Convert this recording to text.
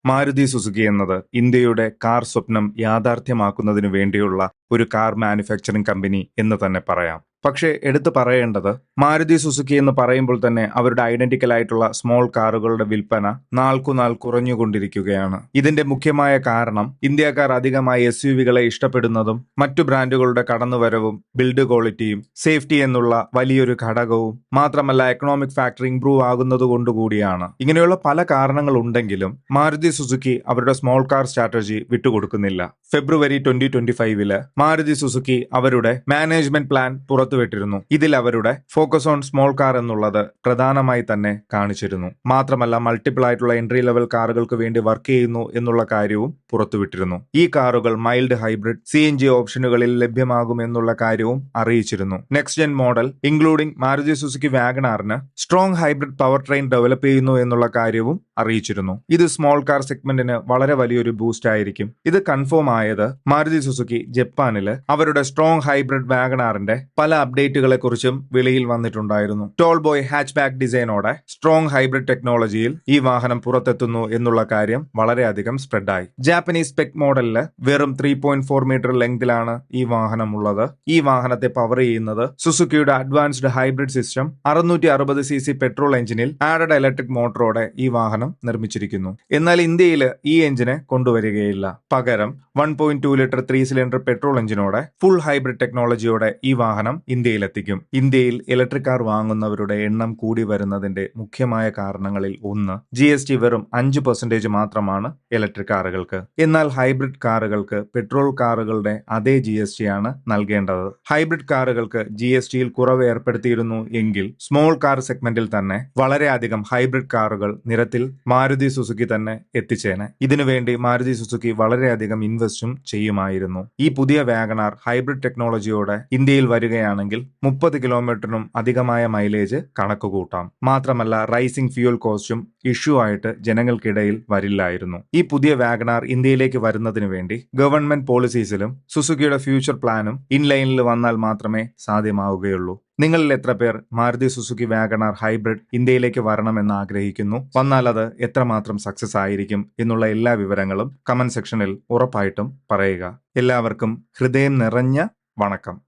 Maruti Suzuki എന്നത് ഇന്ത്യയുടെ car സ്വപ്നം യാഥാർത്ഥ്യമാക്കുന്നതിനു വേണ്ടിയുള്ള ഒരു കാർ മാനുഫാക്ചറിംഗ് കമ്പനി എന്ന് തന്നെ പറയാം. പക്ഷേ എടുത്തു പറയേണ്ടത്, മാരുതി സുസുക്കി എന്ന് പറയുമ്പോൾ തന്നെ അവരുടെ ഐഡന്റിക്കൽ ആയിട്ടുള്ള സ്മോൾ കാറുകളുടെ വിൽപ്പന നാൾക്കുനാൾ കുറഞ്ഞുകൊണ്ടിരിക്കുകയാണ്. ഇതിന്റെ മുഖ്യമായ കാരണം ഇന്ത്യക്കാർ അധികമായി SUV-കളെ ഇഷ്ടപ്പെടുന്നതും മറ്റു ബ്രാൻഡുകളുടെ കടന്നുവരവും ബിൽഡ് ക്വാളിറ്റിയും സേഫ്റ്റി എന്നുള്ള വലിയൊരു ഘടകവും മാത്രമല്ല എക്കണോമിക് ഫാക്ടർ ഇംപ്രൂവ് ആകുന്നതുകൊണ്ടുകൂടിയാണ്. ഇങ്ങനെയുള്ള പല കാരണങ്ങൾ ഉണ്ടെങ്കിലും മാരുതി സുസുക്കി അവരുടെ സ്മോൾ കാർ സ്ട്രാറ്റജി വിട്ടുകൊടുക്കുന്നില്ല. ഫെബ്രുവരി 2025 മാരുതി സുസുക്കി അവരുടെ മാനേജ്മെന്റ് പ്ലാൻ പുറത്തുവിട്ടിരുന്നു. ഇതിൽ അവരുടെ ഫോക്കസ് ഓൺ സ്മോൾ കാർ എന്നുള്ളത് പ്രധാനമായി തന്നെ കാണിച്ചിരുന്നു. മാത്രമല്ല മൾട്ടിപ്പിൾ ആയിട്ടുള്ള എൻട്രി ലെവൽ കാറുകൾക്ക് വേണ്ടി വർക്ക് ചെയ്യുന്നു എന്നുള്ള കാര്യവും പുറത്തുവിട്ടിരുന്നു. ഈ കാറുകൾ മൈൽഡ് ഹൈബ്രിഡ് CNG ഓപ്ഷനുകളിൽ ലഭ്യമാകും എന്നുള്ള കാര്യവും അറിയിച്ചിരുന്നു. Next gen model including Maruti Suzuki വാഗണാറിന് strong hybrid power train develop ചെയ്യുന്നു എന്നുള്ള കാര്യവും അറിയിച്ചിരുന്നു. ഇത് സ്മോൾ കാർ സെഗ്മെന്റിന് വളരെ വലിയൊരു ബൂസ്റ്റ് ആയിരിക്കും. ഇത് കൺഫേം ആയത് മാരുതി സുസുക്കി ജപ്പാനില് അവരുടെ സ്ട്രോങ് ഹൈബ്രിഡ് വാഗണാറിന്റെ പല അപ്ഡേറ്റുകളെ കുറിച്ചും വെളിയിൽ വന്നിട്ടുണ്ടായിരുന്നു. ടോൾ ബോയ് ഹാച്ച് ബാക്ക് ഡിസൈനോടെ സ്ട്രോങ് ഹൈബ്രിഡ് ടെക്നോളജിയിൽ ഈ വാഹനം പുറത്തെത്തുന്നു എന്നുള്ള കാര്യം വളരെയധികം സ്പ്രെഡായി. ജാപ്പനീസ് സ്പെക് മോഡലില് വെറും 3.4 മീറ്റർ ലെങ്തിലാണ് ഈ വാഹനം ഉള്ളത്. ഈ വാഹനത്തെ പവർ ചെയ്യുന്നത് സുസുക്കിയുടെ advanced hybrid system 660cc petrol എഞ്ചിനിൽ ആഡഡ് ഇലക്ട്രിക് മോട്ടറോടെ ഈ വാഹനം നിർമ്മിച്ചിരിക്കുന്നു. എന്നാൽ ഇന്ത്യയിൽ ഈ എഞ്ചിനെ കൊണ്ടുവരികയില്ല. പകരം 1.2 ലിറ്റർ 3 സിലിണ്ടർ പെട്രോൾ എഞ്ചിനോടെ ഫുൾ ഹൈബ്രിഡ് ടെക്നോളജിയോടെ ഈ വാഹനം ഇന്ത്യയിലെത്തിക്കും. ഇന്ത്യയിൽ ഇലക്ട്രിക് കാർ വാങ്ങുന്നവരുടെ എണ്ണം കൂടി വരുന്നതിന്റെ മുഖ്യമായ കാരണങ്ങളിൽ ഒന്ന് GST വെറും 5% മാത്രമാണ് ഇലക്ട്രിക് കാറുകൾക്ക്. എന്നാൽ ഹൈബ്രിഡ് കാറുകൾക്ക് പെട്രോൾ കാറുകളുടെ അതേ GST ആണ് നൽകേണ്ടത്. ഹൈബ്രിഡ് കാറുകൾക്ക് GSTയിൽ കുറവ് ഏർപ്പെടുത്തിയിരുന്നു എങ്കിൽ സ്മോൾ കാർ സെഗ്മെന്റിൽ തന്നെ വളരെയധികം ഹൈബ്രിഡ് കാറുകൾ നിരത്തിൽ മാരുതി സുസുക്കി തന്നെ എത്തിച്ചേനെ. ഇതിനുവേണ്ടി മാരുതി സുസുക്കി വളരെയധികം ഇൻവെസ്റ്റും ചെയ്യുമായിരുന്നു. ഈ പുതിയ വാഗണാർ ഹൈബ്രിഡ് ടെക്നോളജിയോടെ ഇന്ത്യയിൽ വരികയാണെങ്കിൽ 30 കിലോമീറ്ററിനും അധികമായ മൈലേജ് കണക്കുകൂട്ടാം. മാത്രമല്ല റൈസിംഗ് ഫ്യൂൽ കോസ്റ്റും ഇഷ്യൂ ആയിട്ട് ജനങ്ങൾക്കിടയിൽ വരില്ലായിരുന്നു. ഈ പുതിയ വാഗണാർ ഇന്ത്യയിലേക്ക് വരുന്നതിന് വേണ്ടി ഗവൺമെന്റ് പോളിസീസിലും സുസുക്കിയുടെ ഫ്യൂച്ചർ പ്ലാനും ഇൻലൈനിൽ വന്നാൽ മാത്രമേ സാധ്യമാവുകയുള്ളൂ. നിങ്ങളിൽ എത്ര പേർ മാരുതി സുസുക്കി വാഗണാർ ഹൈബ്രിഡ് ഇന്ത്യയിലേക്ക് വരണമെന്ന് ആഗ്രഹിക്കുന്നു? വന്നാൽ അത് എത്രമാത്രം സക്സസ് ആയിരിക്കും എന്നുള്ള എല്ലാ വിവരങ്ങളും കമന്റ് സെക്ഷനിൽ ഉറപ്പായിട്ടും പറയുക. എല്ലാവർക്കും ഹൃദയം നിറഞ്ഞ വണക്കം.